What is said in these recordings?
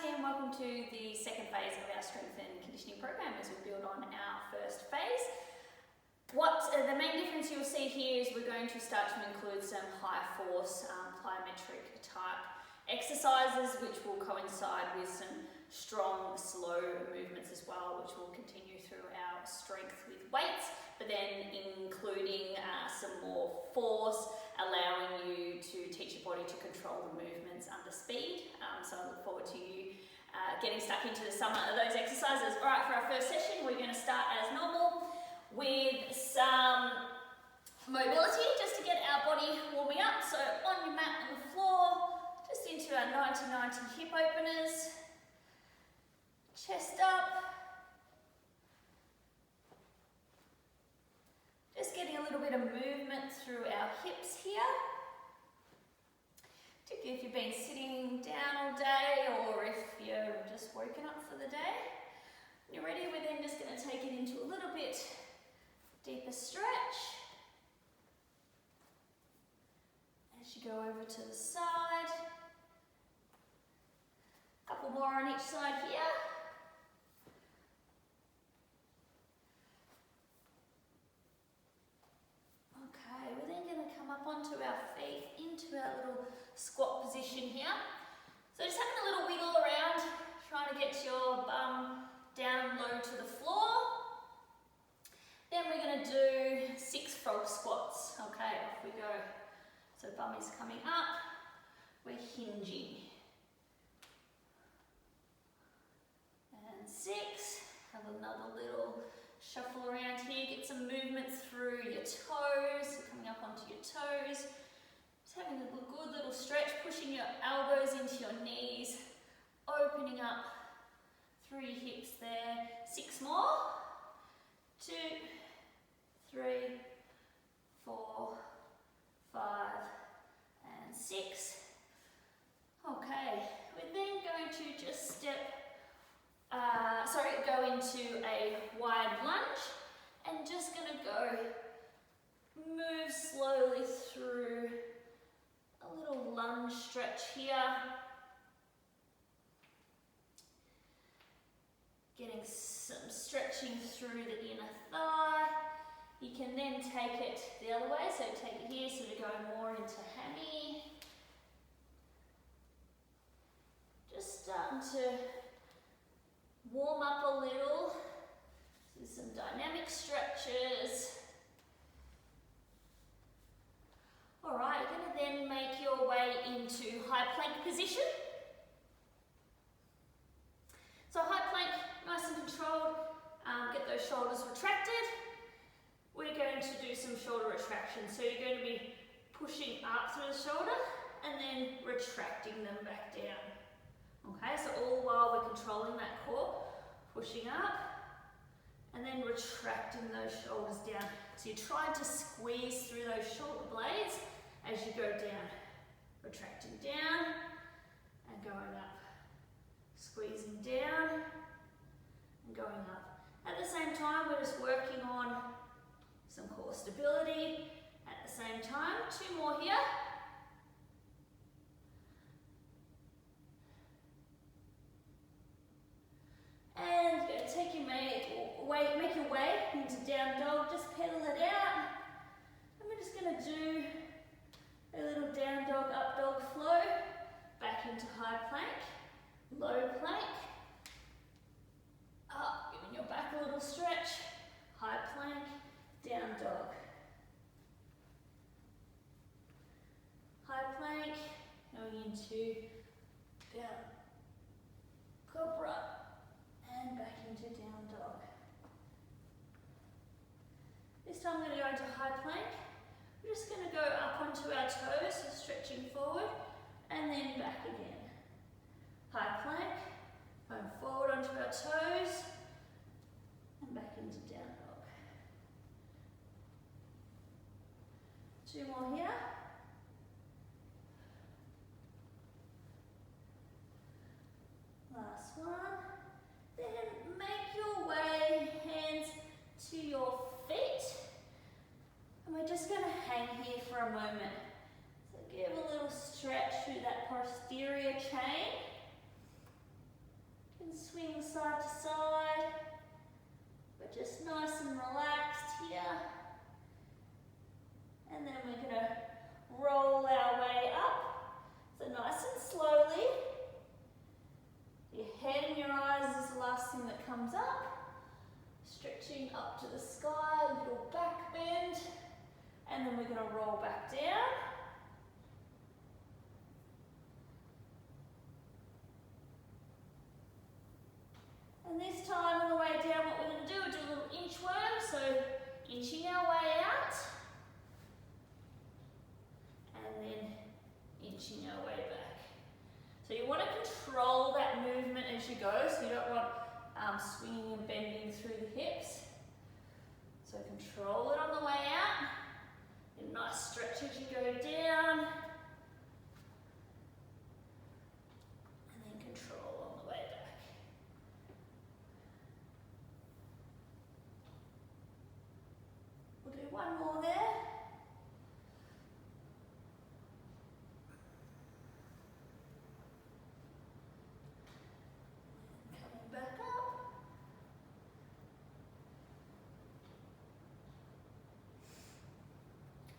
and welcome to the second phase of our strength and conditioning program as we build on our first phase. The main difference you'll see here is we're going to start to include some high force plyometric type exercises which will coincide with some strong slow movements as well, which will continue through our strength with weights, but then including some more force, allowing you to teach your body to control the movements under speed. So I look forward to you getting stuck into some of those exercises. All right, for our first session, we're going to start as normal with some mobility, just to get our body warming up. So on your mat on the floor, just into our 90-90 hip openers, chest up. Just getting a little bit of movement through our hips here. Particularly if you've been sitting down all day or if you're just woken up for the day. When you're ready, we're then just going to take it into a little bit deeper stretch. As you go over to the side. A couple more on each side here. Okay, we're then going to come up onto our feet into our little squat position here. So just having a little wiggle around, trying to get your bum down low to the floor. Then we're going to do 6 frog squats. Okay, off we go. So bum is coming up, we're hinging. And 6, have another little shuffle around here, get some movement through your toes, so coming up onto your toes. Just having a good little stretch, pushing your elbows into your knees, opening up through your hips there. 6 more. 2, 3, 4, 5, and 6. Okay, we're then going to just go into a wide lunge and just going to move slowly through a little lunge stretch here. Getting some stretching through the inner thigh. You can then take it the other way, so take it here, sort of going more into hammy. Just starting to warm up a little. Do some dynamic stretches. All right, you're going to then make your way into high plank position. So high plank, nice and controlled. Get those shoulders retracted. We're going to do some shoulder retraction. So you're going to be pushing up through the shoulder and then retracting them back down. Okay, so all while we're controlling that core, pushing up and then retracting those shoulders down. So you're trying to squeeze through those shoulder blades as you go down. Retracting down and going up. Squeezing down and going up. At the same time, we're just working on some core stability. At the same time, 2 more here. And you're going to take your make your way into down dog. Just pedal it out. And we're just going to do a little down dog, up dog flow. Back into high plank, low plank. Up, giving your back a little stretch. High plank, down dog. High plank, going into down cobra. And back into down dog. This time I'm going to go into high plank. We're just going to go up onto our toes, so stretching forward, and then back again. High plank, going forward onto our toes, and back into down dog. 2 more here. Last one. Then make your way, hands to your feet. And we're just going to hang here for a moment. So give a little stretch through that posterior chain. and then we're going to roll back down. And this time on the way down, what we're going to do is do a little inchworm, so inching our way out, and then inching our way back. So you want to control that movement as you go, so you don't want swinging and bending through the hips. So control it on the way out, and nice stretch as you go down, and then control on the way back. We'll do one more there. Coming back up.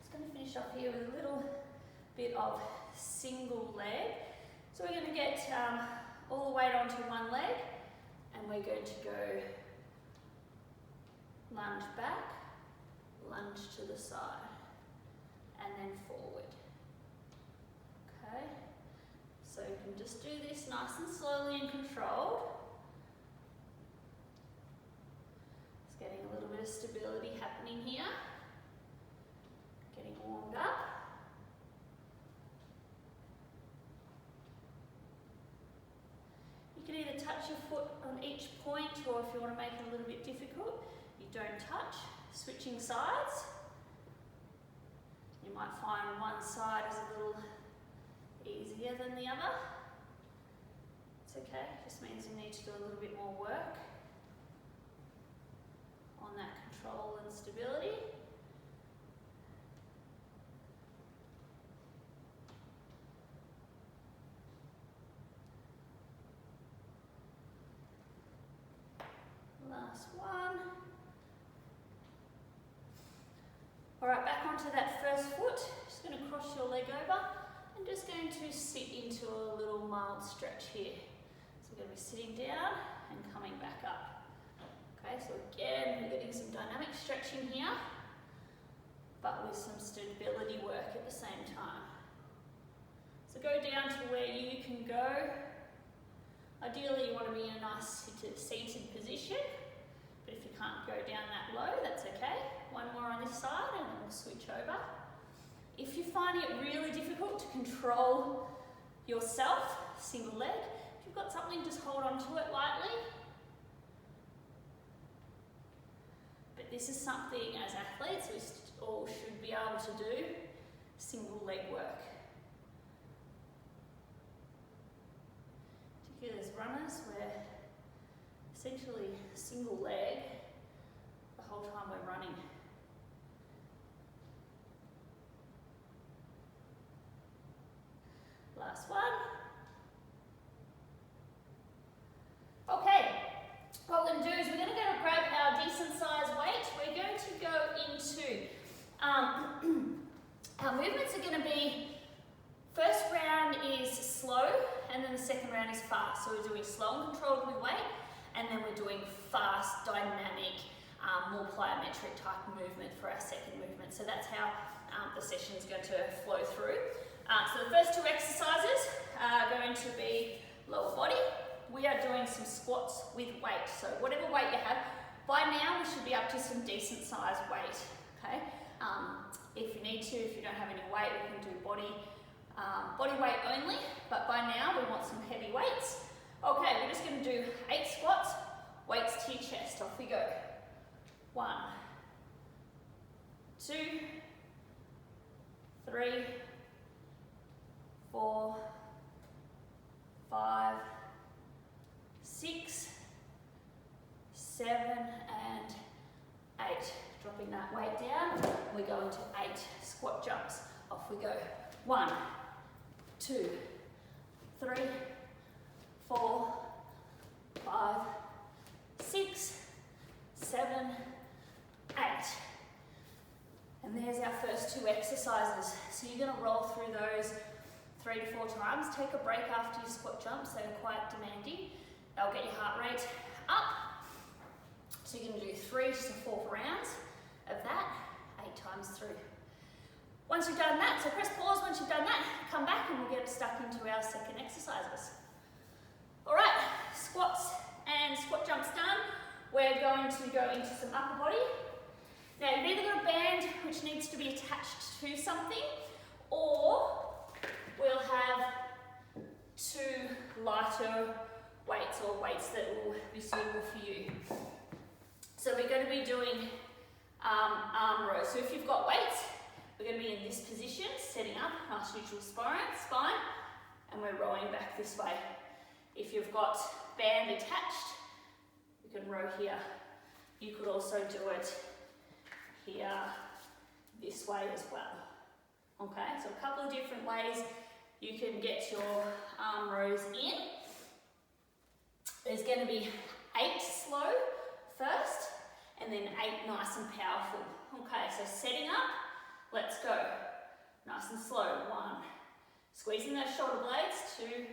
Just going to finish off here with a little bit of single leg. So we're going to get all the weight onto one leg, and we're going to go lunge back, lunge to the side, and then forward. Okay, so you can just do this nice and slowly and controlled. It's getting a little bit of stability happening here. Getting warmed up. You can either touch your foot on each point, or if you want to make it a little bit difficult, you don't touch. Switching sides. You might find one side is a little easier than the other. It's okay, just means you need to do a little bit more work on that control and stability. Last one. All right, back onto that first foot. Just going to cross your leg over and just going to sit into a little mild stretch here. So we're going to be sitting down and coming back up. Okay, so again, we're getting some dynamic stretching here, but with some stability work at the same time. So go down to where you can go. Ideally, you want to be in a nice seated position, but if you can't go down that low, that's okay. One more on this side and then we'll switch over. If you find it really difficult to control yourself, single leg, if you've got something, just hold on to it lightly. But this is something as athletes we all should be able to do, single leg work. Particularly as runners, we're essentially single leg the whole time we're running. Last one. Okay, what we're going to do is we're going to go grab our decent size weight. We're going to go into, our movements are going to be, first round is slow and then the second round is fast. So we're doing slow and controlled with weight, and then we're doing fast, dynamic, more plyometric type movement for our second movement. So that's how the session is going to flow through. So the first two exercises are going to be lower body. We are doing some squats with weight. So whatever weight you have, by now we should be up to some decent size weight. Okay. If you need to, if you don't have any weight, we can do body weight only. But by now we want some heavy weights. Okay, we're just going to do 8 squats, weights to your chest. Off we go. 1, 2, 3, 4, 5, 6, 7, and 8. Dropping that weight down, we go into 8 squat jumps. Off we go. 1, 2, 3, 4, 5, 6, 7, 8. And there's our first 2 exercises. So you're going to roll through those 3 to 4 times. Take a break after your squat jumps, they're quite demanding. They'll get your heart rate up. So you're going to do 3 to 4 rounds of that, 8 times through. Once you've done that, so press pause once you've done that, come back and we'll get stuck into our second exercises. All right, squats and squat jumps done. We're going to go into some upper body. Now you've either got a band which needs to be attached to something, or we'll have two lighter weights or weights that will be suitable for you. So we're going to be doing arm rows. So if you've got weights, we're going to be in this position, setting up, nice neutral spine, and we're rowing back this way. If you've got band attached, you can row here. You could also do it here, this way as well. Okay, so a couple of different ways you can get your arm rows in. There's going to be 8 slow first, and then 8 nice and powerful. Okay, so setting up, let's go. Nice and slow. 1, squeezing those shoulder blades. 2,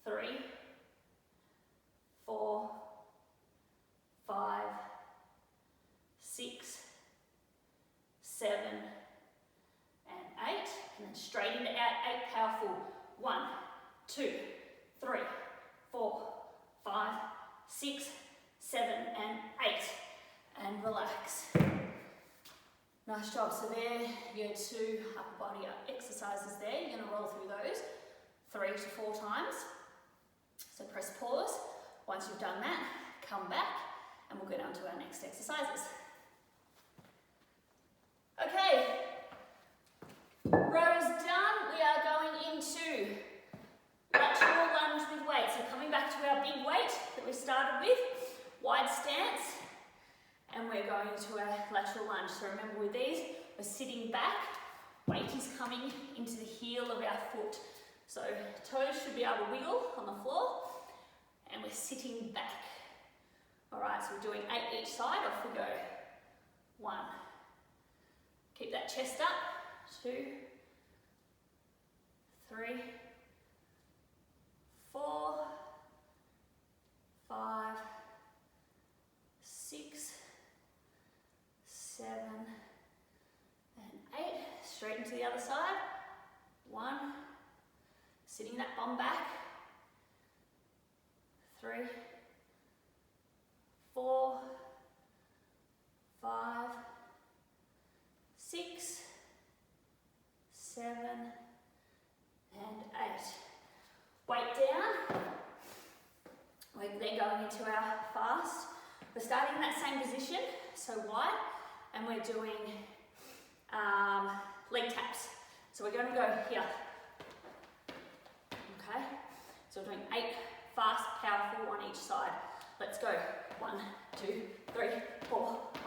3, 4, 5, 6, 7, and 8. And then straight into out, 8 powerful. 1, 2, 3, 4, 5, 6, 7, and 8. And relax. Nice job. So there, your 2 upper body exercises there. You're going to roll through those 3 to 4 times. So press pause. Once you've done that, come back and we'll go down to our next exercises. Okay, rows done. We are going into lateral lunge with weight. So coming back to our big weight that we started with, wide stance, and we're going to our lateral lunge. So remember with these, we're sitting back, weight is coming into the heel of our foot. So toes should be able to wiggle on the floor, and we're sitting back. All right, so we're doing 8 each side, off we go. 1, keep that chest up. 2, 3, 4, 5, 6, 7, and 8. Straight into the other side. 1, sitting that bum back. 3, 4, 5, 6, 7, and 8. Weight down. We're then going into our fast. We're starting in that same position, so wide, and we're doing leg taps. So we're going to go here. Okay, so we're doing 8 fast, powerful on each side. Let's go. 1, 2, 3, 4, 5,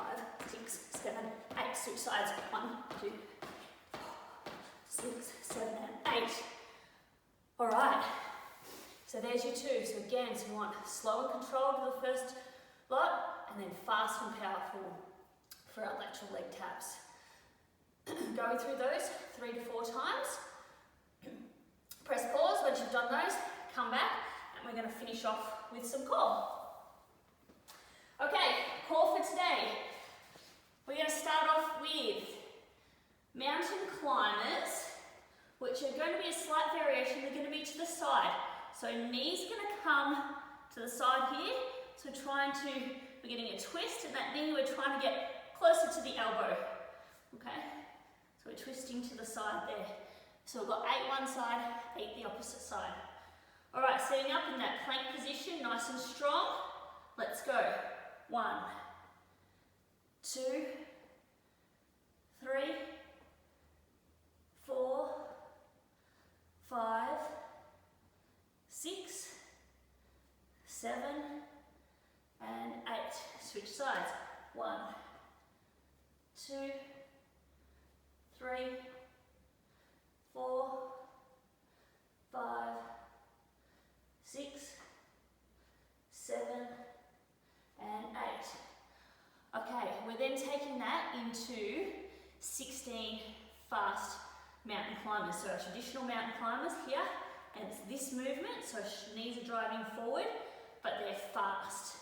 6, 7, 8. Switch sides. 1, 2, 4, 6, 7, and 8. All right. So there's your 2. So again, so we want slow and controlled for the first lot, and then fast and powerful for our lateral leg taps. Going through those 3 to 4 times. Press pause once you've done those. Come back, and we're going to finish off with some core. Okay, core for today. We're going to start off with mountain climbers, which are going to be a slight variation. They're going to be to the side. So knees are going to come to the side here. So we're getting a twist, and that knee we're trying to get closer to the elbow. Okay, so we're twisting to the side there. So we've got 8 one side, 8 the opposite side. All right, setting up in that plank position, nice and strong. Let's go. 1, 2, 3, 4, 5, 6, 7, and 8. Switch sides. 1, 2, 3, 4, 5, 6, 7, and 8. Okay, we're then taking that into 16 fast mountain climbers. So our traditional mountain climbers here, and it's this movement, so knees are driving forward, but they're fast.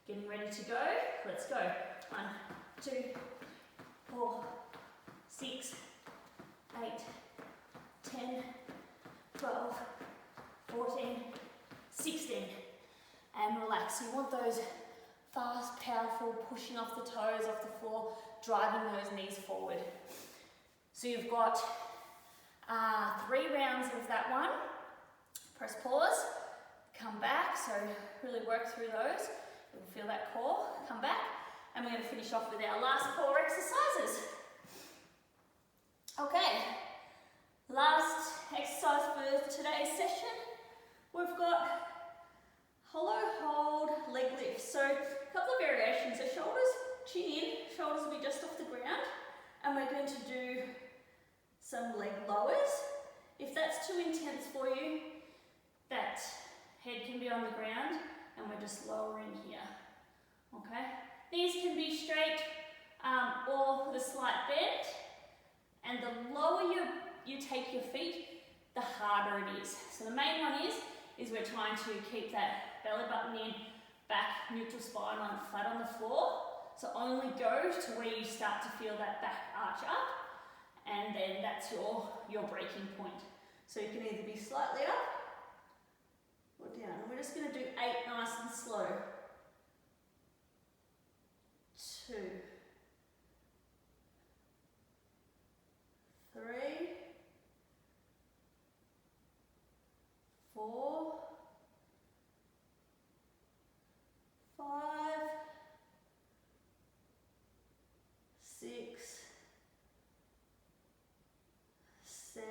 Getting ready to go. Let's go. 1, 2, 4, 6, 8, 10, 12, 14, 16. And relax. You want those fast, powerful, pushing off the toes, off the floor, driving those knees forward. So you've got 3 rounds of that one. Press pause, come back, so really work through those. You'll feel that core, come back, and we're going to finish off with our last core exercises. Okay, last exercise for today's session, we've got hollow hold leg lift. So a couple of variations. So shoulders, chin in, shoulders will be just off the ground, and we're going to do some leg lowers. If that's too intense for you, that head can be on the ground and we're just lowering here. Okay, these can be straight or with a slight bend, and the lower you take your feet, the harder it is. So the main one is we're trying to keep that belly button in, back, neutral spine line, flat on the floor. So only go to where you start to feel that back arch up, and then that's your breaking point. So you can either be slightly up or down. And we're just going to do 8 nice and slow. 2, 3, 4, 5, 6, 7,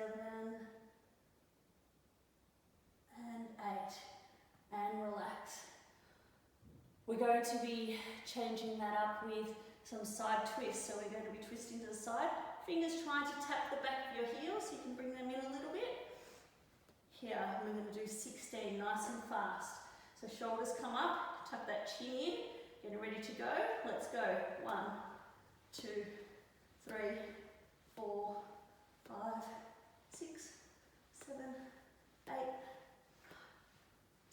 and 8. And relax. We're going to be changing that up with some side twists. So we're going to be twisting to the side. Fingers trying to tap the back of your heels so you can bring them in a little bit. Here, we're going to do 16, nice and fast. So shoulders come up, tuck that chin in, getting ready to go. Let's go. 1, 2, 3, 4, 5, 6, 7, 8,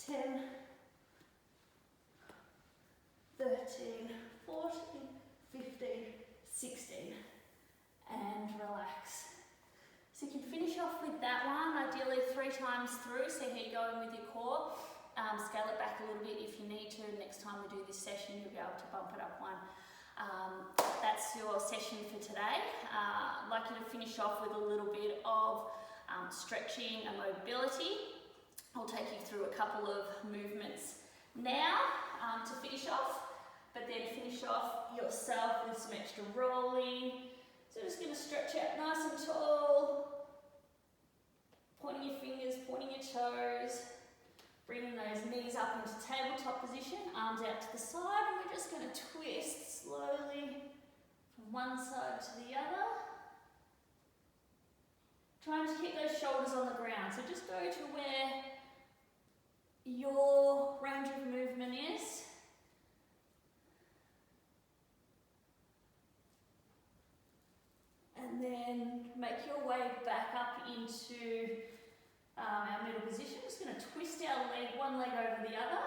10, 13, 14, 15, 16, and relax. So you can finish off with that one, ideally 3 times through, so how you're going with your core. Scale it back a little bit if you need to. Next time we do this session, you'll be able to bump it up 1. That's your session for today. I'd like you to finish off with a little bit of stretching and mobility. I'll take you through a couple of movements now to finish off, but then finish off yourself with some extra rolling. So just going to stretch out nice and tall, pointing your fingers, pointing your toes, bringing those knees up into tabletop position, arms out to the side, and we're just going to twist slowly from one side to the other. Trying to keep those shoulders on the ground, so just go to where your range of movement is. And then make your way back up into our middle position. Just going to twist our leg, one leg over the other,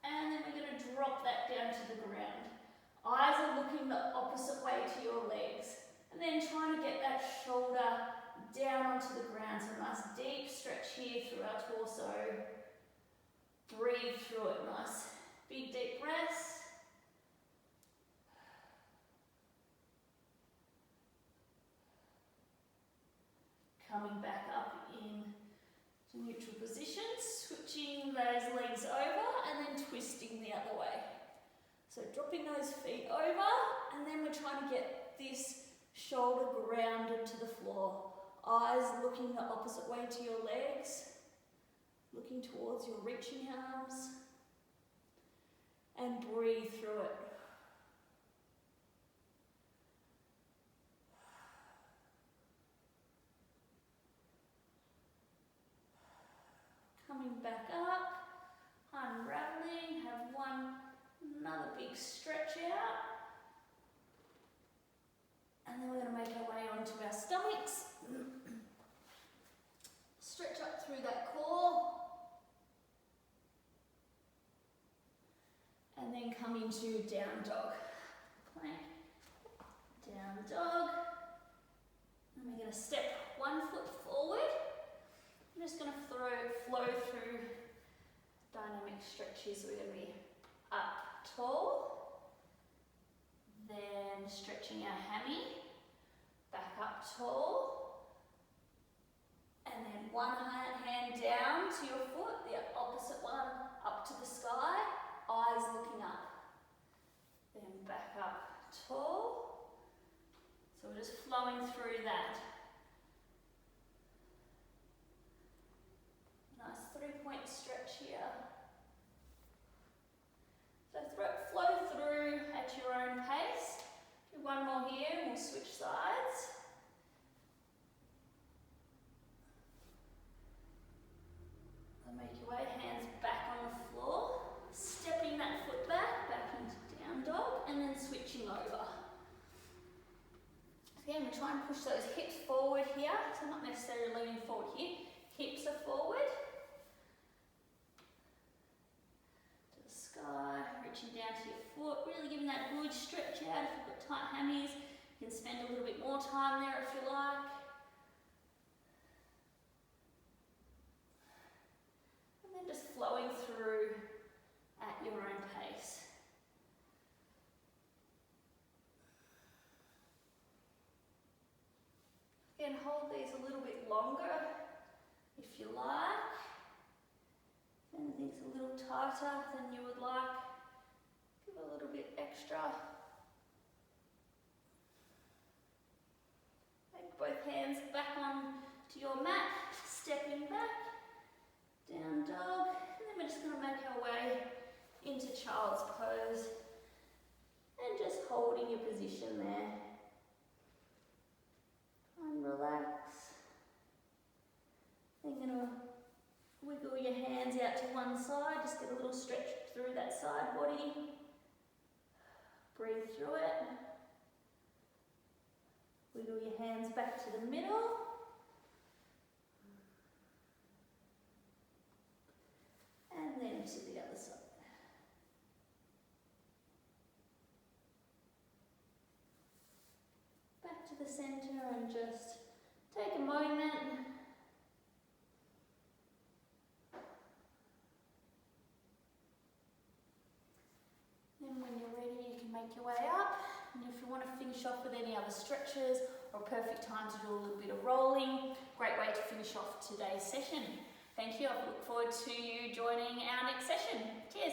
and then we're going to drop that down to the ground. Eyes are looking the opposite way to your legs, and then trying to get that shoulder down onto the ground. So nice deep stretch here through our torso. Breathe through it, nice big deep breaths. Coming back up in to neutral position, switching those legs over and then twisting the other way. So dropping those feet over, and then we're trying to get this shoulder grounded to the floor. Eyes looking the opposite way to your legs, looking towards your reaching arms, and breathe through it. Coming back up, unraveling, have another big stretch out. And then we're going to make our way onto our stomachs. Stretch up through that core. And then come into down dog. Plank, down dog. And we're going to step one foot forward. I'm just going to flow through dynamic stretches. We're going to be up tall, then stretching our hammy, back up tall, and then one hand down to your foot, the opposite one up to the sky, eyes looking up. Then back up tall. So we're just flowing through that. Nice 3-point stretch here. So flow through at your own pace. Do one more here and we'll switch sides. So make your way, hands back on the floor, stepping that foot back into down dog, and then switching over. Again, we try and push those hips forward here, so not necessarily leaning forward here. Hips are forward. To the sky, reaching down to your foot, really giving that good stretch out. If you've got tight hammies, you can spend a little bit more time there if you like. And then just flowing through at your own pace. Again, hold these a little bit longer if you like. If anything's a little tighter than you would like, give a little bit extra. Take both hands back on to your mat, stepping back, down dog, and then we're just going to make our way into child's pose and just holding your position there. And relax. Then you're going to wiggle your hands out to one side, just get a little stretch through that side body. Breathe through it. Wiggle your hands back to the middle. And then to the other side. Back to the centre and just take a moment. Then when you're ready, you can make your way up. And if you want to finish off with any other stretches or a perfect time to do a little bit of rolling, great way to finish off today's session. Thank you. I look forward to you joining our next session. Cheers.